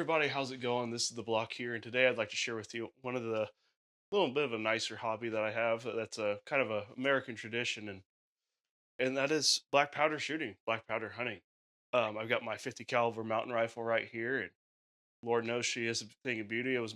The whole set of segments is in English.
everybody, how's it going? This is the Block here, and today I'd like to share with you one of the little bit of a nicer hobby that I have that's a kind of a American tradition, and that is black powder shooting, black powder hunting. I've got my 50 caliber mountain rifle right here, and Lord knows she is a thing of beauty. It was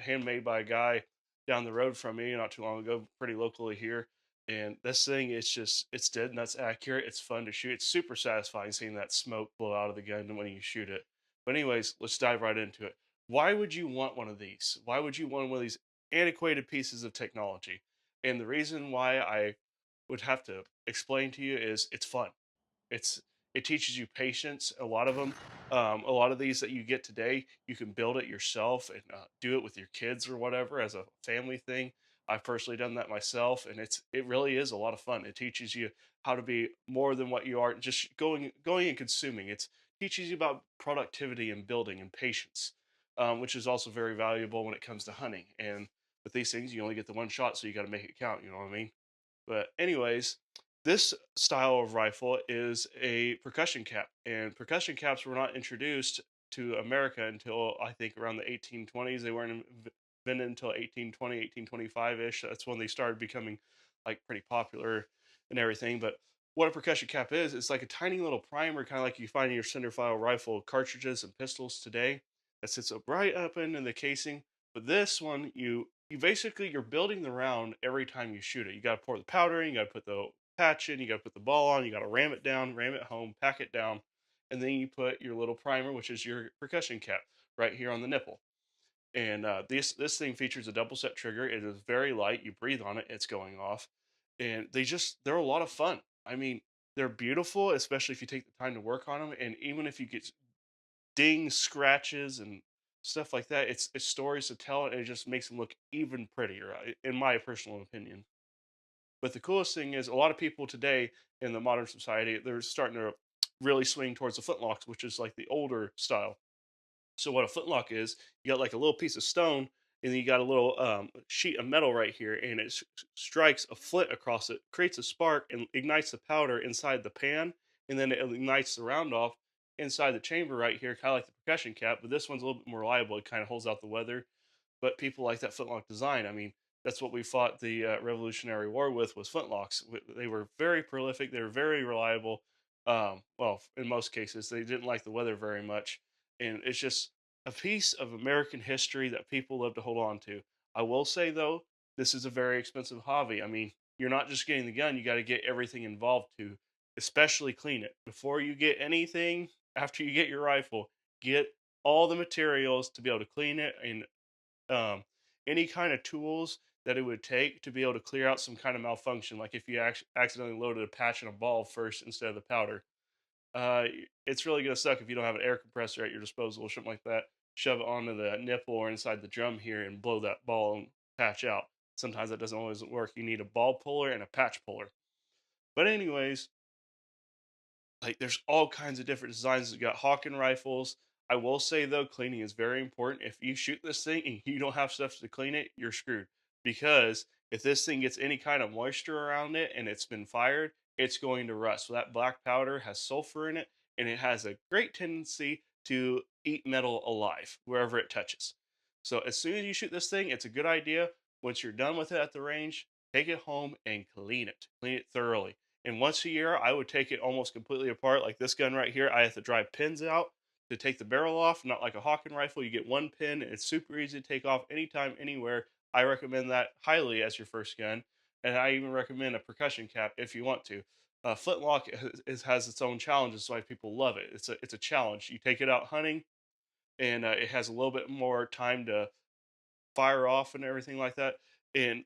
handmade by a guy down the road from me not too long ago, pretty locally here. And this thing, it's dead nuts accurate. It's fun to shoot. It's super satisfying seeing that smoke blow out of the gun when you shoot it. But anyways, let's dive right into it. Why would you want one of these? Why would you want one of these antiquated pieces of technology? And the reason why I would have to explain to you is it's fun. It's it teaches you patience. A lot of these that you get today, you can build it yourself and do it with your kids or whatever as a family thing. I've personally done that myself, and it really is a lot of fun. It teaches you how to be more than what you are, just going and consuming. It teaches you about productivity and building and patience, which is also very valuable when it comes to hunting. And with these things, you only get the one shot, so you got to make it count. You know what I mean? But anyways, this style of rifle is a percussion cap, and percussion caps were not introduced to America until I think around the 1820s. They weren't invented until 1820, 1825-ish. That's when they started becoming like pretty popular and everything. But what a percussion cap is, it's like a tiny little primer, kind of like you find in your centerfire rifle cartridges and pistols today. That sits up right up in the casing. But this one, you basically you're building the round every time you shoot it. You got to pour the powder in, you got to put the patch in, you got to put the ball on, you got to ram it down, ram it home, pack it down, and then you put your little primer, which is your percussion cap, right here on the nipple. And this thing features a double set trigger. It is very light. You breathe on it, it's going off, and they're a lot of fun. I mean, they're beautiful, especially if you take the time to work on them. And even if you get dings, scratches, and stuff like that. It's stories to tell, and it just makes them look even prettier, in my personal opinion. But the coolest thing is, a lot of people today in the modern society, they're starting to really swing towards the flintlocks, which is like the older style. So what a flintlock is, you got like a little piece of stone, and then you got a little sheet of metal right here, and strikes a flint across it, creates a spark, and ignites the powder inside the pan, and then it ignites the round off inside the chamber right here, kind of like the percussion cap. But this one's a little bit more reliable; it kind of holds out the weather. But people like that flintlock design. I mean, that's what we fought the Revolutionary War with, was flintlocks. They were very prolific. They were very reliable. Well, in most cases, they didn't like the weather very much, and it's just a piece of American history that people love to hold on to. I will say though, this is a very expensive hobby. I mean, you're not just getting the gun; you got to get everything involved to, especially clean it before you get anything. After you get your rifle, get all the materials to be able to clean it, and um, any kind of tools that it would take to be able to clear out some kind of malfunction, like if you accidentally loaded a patch and a ball first instead of the powder. It's really gonna suck if you don't have an air compressor at your disposal or something like that. Shove it onto the nipple or inside the drum here and blow that ball and patch out. Sometimes that doesn't always work. You need a ball puller and a patch puller. But anyways, like there's all kinds of different designs. You got Hawken rifles. I will say though, cleaning is very important. If you shoot this thing and you don't have stuff to clean it, you're screwed. Because if this thing gets any kind of moisture around it and it's been fired, it's going to rust. So that black powder has sulfur in it, and it has a great tendency to eat metal alive wherever it touches. So as soon as you shoot this thing, it's a good idea. Once you're done with it at the range, take it home and clean it. Clean it thoroughly. And once a year, I would take it almost completely apart. Like this gun right here, I have to drive pins out to take the barrel off. Not like a Hawken rifle, you get one pin. And it's super easy to take off anytime, anywhere. I recommend that highly as your first gun, and I even recommend a percussion cap if you want to. Flintlock has its own challenges, so why people love it. It's a challenge. You take it out hunting, and it has a little bit more time to fire off and everything like that. And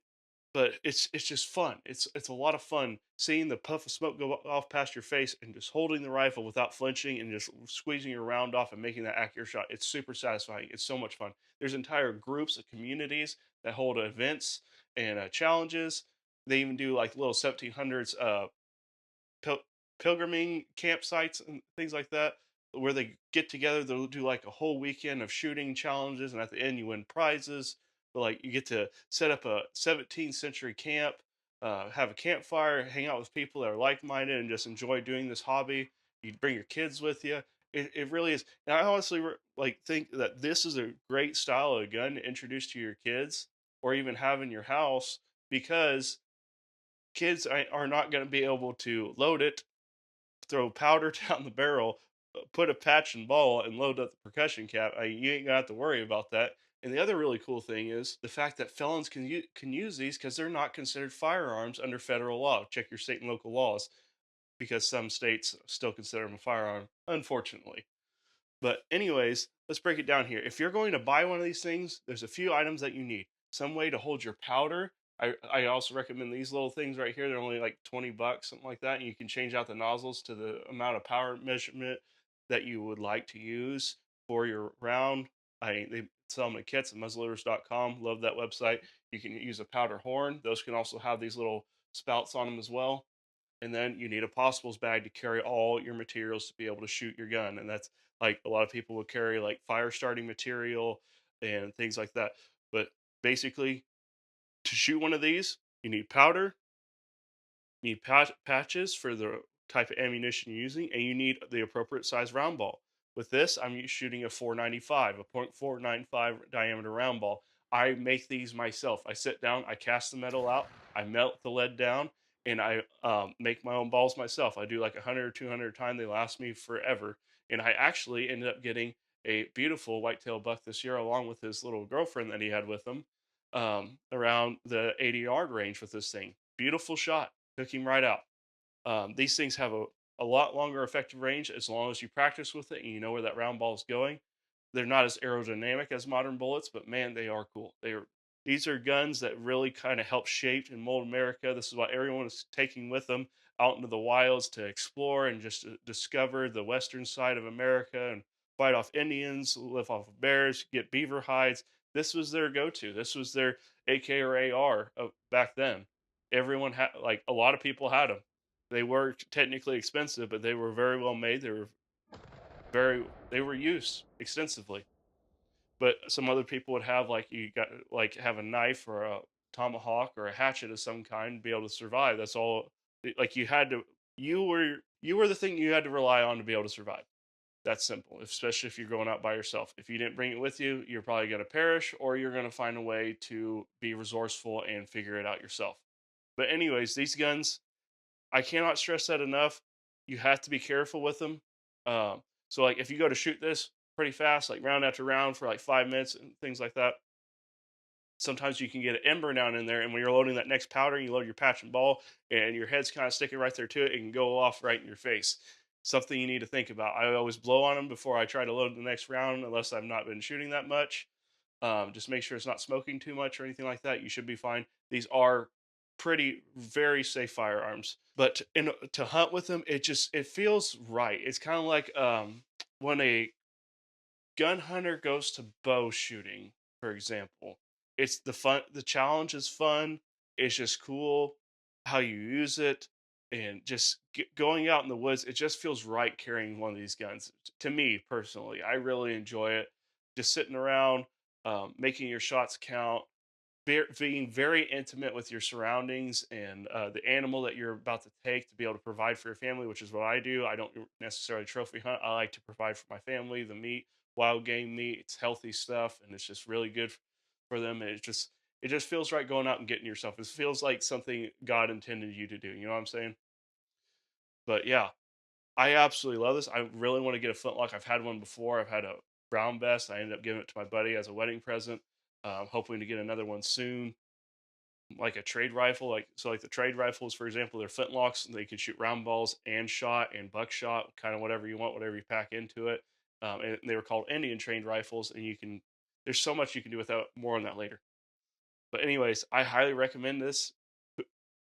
but it's just fun. It's a lot of fun seeing the puff of smoke go off past your face and just holding the rifle without flinching and just squeezing your round off and making that accurate shot. It's super satisfying. It's so much fun. There's entire groups of communities that hold events and challenges. They even do like little 1700s pil- pilgriming campsites and things like that, where they get together. They'll do like a whole weekend of shooting challenges, and at the end you win prizes. But like you get to set up a 17th century camp, have a campfire, hang out with people that are like minded, and just enjoy doing this hobby. You bring your kids with you. It really is. And I honestly like think that this is a great style of gun to introduce to your kids or even have in your house because kids are not going to be able to load it, throw powder down the barrel, put a patch and ball, and load up the percussion cap. You ain't gonna have to worry about that. And the other really cool thing is the fact that felons can use these because they're not considered firearms under federal law. Check your state and local laws because some states still consider them a firearm, unfortunately. But anyways, let's break it down here. If you're going to buy one of these things, there's a few items that you need. Some way to hold your powder. I also recommend these little things right here. They're only like 20 bucks, something like that. And you can change out the nozzles to the amount of power measurement that you would like to use for your round. They sell them at kits at muzzleloaders.com. Love that website. You can use a powder horn. Those can also have these little spouts on them as well. And then you need a possibles bag to carry all your materials to be able to shoot your gun. And that's like a lot of people would carry like fire starting material and things like that. But basically, to shoot one of these, you need powder, you need patches for the type of ammunition you're using, and you need the appropriate size round ball. With this, I'm shooting a 495, a .495 diameter round ball. I make these myself. I sit down, I cast the metal out, I melt the lead down, and I make my own balls myself. I do like 100 or 200 time. They last me forever. And I actually ended up getting a beautiful whitetail buck this year, along with his little girlfriend that he had with him, around the 80-yard range with this thing. Beautiful shot, took him right out. These things have a lot longer effective range as long as you practice with it and you know where that round ball is going. They're not as aerodynamic as modern bullets, but man, they are cool. These are guns that really kind of help shape and mold America. This is what everyone is taking with them out into the wilds to explore and just to discover the western side of America and fight off Indians, live off of bears, get beaver hides. This was their go-to. This was their AK or AR back then. Everyone had, like, a lot of people had them. They were technically expensive, but they were very well made. They were used extensively. But some other people would have, like, you got like have a knife or a tomahawk or a hatchet of some kind to be able to survive. That's all. Like, you were the thing you had to rely on to be able to survive. That's simple, especially if you're going out by yourself. If you didn't bring it with you, you're probably going to perish, or you're going to find a way to be resourceful and figure it out yourself. But anyways, these guns, I cannot stress that enough. You have to be careful with them. So like if you go to shoot this pretty fast, like round after round for like 5 minutes and things like that, sometimes you can get an ember down in there. And when you're loading that next powder, you load your patch and ball, and your head's kind of sticking right there to it. It can go off right in your face. Something you need to think about. I always blow on them before I try to load the next round, unless I've not been shooting that much. Just make sure it's not smoking too much or anything like that. You should be fine. These are very safe firearms. But to hunt with them, it feels right. It's kind of like when a gun hunter goes to bow shooting, for example. It's the fun. The challenge is fun. It's just cool how you use it, and just going out in the woods. It just feels right carrying one of these guns. To me personally, I really enjoy it. Just sitting around, making your shots count, being very intimate with your surroundings and the animal that you're about to take to be able to provide for your family, which is what I do. I don't necessarily trophy hunt. I like to provide for my family the meat, wild game meat. It's healthy stuff, and it's just really good for them. And it just feels right going out and getting yourself. It feels like something God intended you to do. You know what I'm saying? But yeah, I absolutely love this. I really want to get a flintlock. I've had one before. I've had a brown best. I ended up giving it to my buddy as a wedding present. Hoping to get another one soon, like a trade rifle. Like the trade rifles, for example, they're flintlocks. And they can shoot round balls and shot and buckshot, kind of whatever you want, whatever you pack into it. And they were called Indian trained rifles. And you can, there's so much you can do without. More on that later. But anyways, I highly recommend this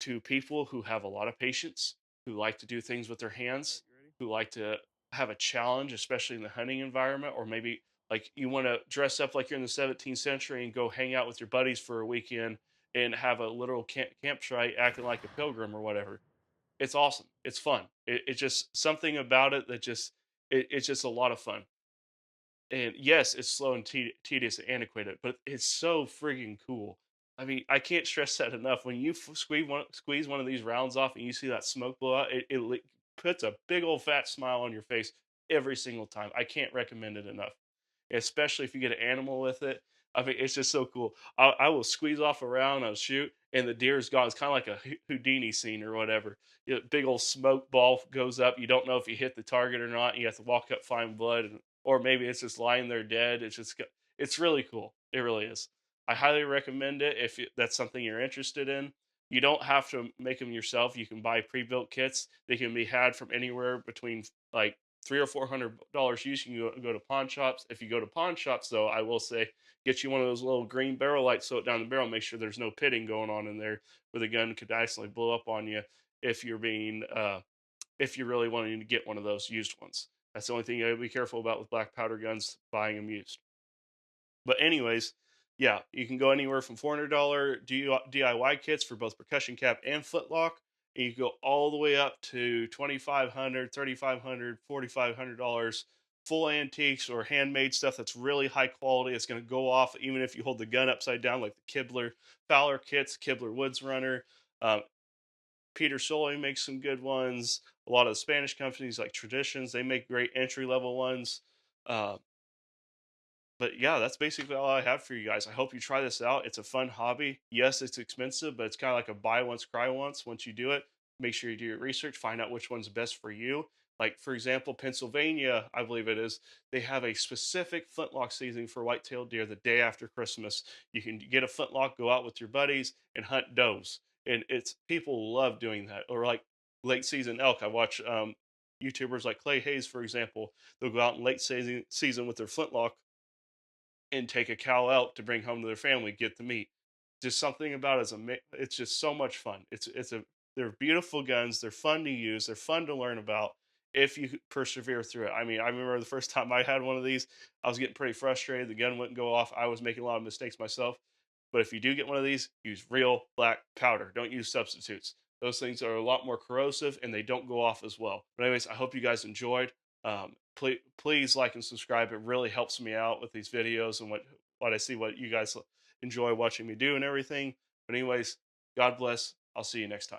to people who have a lot of patience, who like to do things with their hands, who like to have a challenge, especially in the hunting environment, or maybe like you want to dress up like you're in the 17th century and go hang out with your buddies for a weekend and have a literal campsite acting like a pilgrim or whatever. It's awesome. It's fun. It's just something about it that it's just a lot of fun. And yes, it's slow and tedious and antiquated, but it's so freaking cool. I mean, I can't stress that enough. When you squeeze one of these rounds off and you see that smoke blow out, it puts a big old fat smile on your face every single time. I can't recommend it enough, especially if you get an animal with it. I mean, it's just so cool. I will squeeze off around, I'll shoot, and the deer's gone. It's kind of like a Houdini scene or whatever. Big old smoke ball goes up. You don't know if you hit the target or not. And you have to walk up, find blood, or maybe it's just lying there dead. It's really cool. It really is. I highly recommend it if that's something you're interested in. You don't have to make them yourself. You can buy pre-built kits. They can be had from anywhere between like $300 or $400 used. You can go to pawn shops. If you go to pawn shops, though, I will say get you one of those little green barrel lights, so it down the barrel. Make sure there's no pitting going on in there, where the gun could accidentally blow up on you if you're being if you're really wanting to get one of those used ones. That's the only thing you gotta be careful about with black powder guns, buying them used. But anyways, yeah, you can go anywhere from $400 DIY kits for both percussion cap and flintlock, and you can go all the way up to 2,500, 3,500, $4,500 full antiques or handmade stuff that's really high quality. It's going to go off even if you hold the gun upside down, like the Kibler Fowler kits, Kibler Woods Runner. Um, Peter Soley makes some good ones. A lot of the Spanish companies like Traditions, they make great entry level ones. Uh, but yeah, that's basically all I have for you guys. I hope you try this out. It's a fun hobby. Yes, it's expensive, but it's kind of like a buy once, cry once. Once you do it, make sure you do your research, find out which one's best for you. Like, for example, Pennsylvania, I believe it is, they have a specific flintlock season for white-tailed deer the day after Christmas. You can get a flintlock, go out with your buddies, and hunt does. And it's people love doing that. Or like late season elk. I watch YouTubers like Clay Hayes, for example. They'll go out in late season with their flintlock and take a cow out to bring home to their family, get the meat. Just something about it is it's just so much fun. They're beautiful guns. They're fun to use. They're fun to learn about if you persevere through it. I mean, I remember the first time I had one of these, I was getting pretty frustrated. The gun wouldn't go off. I was making a lot of mistakes myself. But if you do get one of these, use real black powder. Don't use substitutes. Those things are a lot more corrosive and they don't go off as well. But anyways, I hope you guys enjoyed. Please like and subscribe. It really helps me out with these videos and what I see, what you guys enjoy watching me do and everything. But anyways, God bless. I'll see you next time.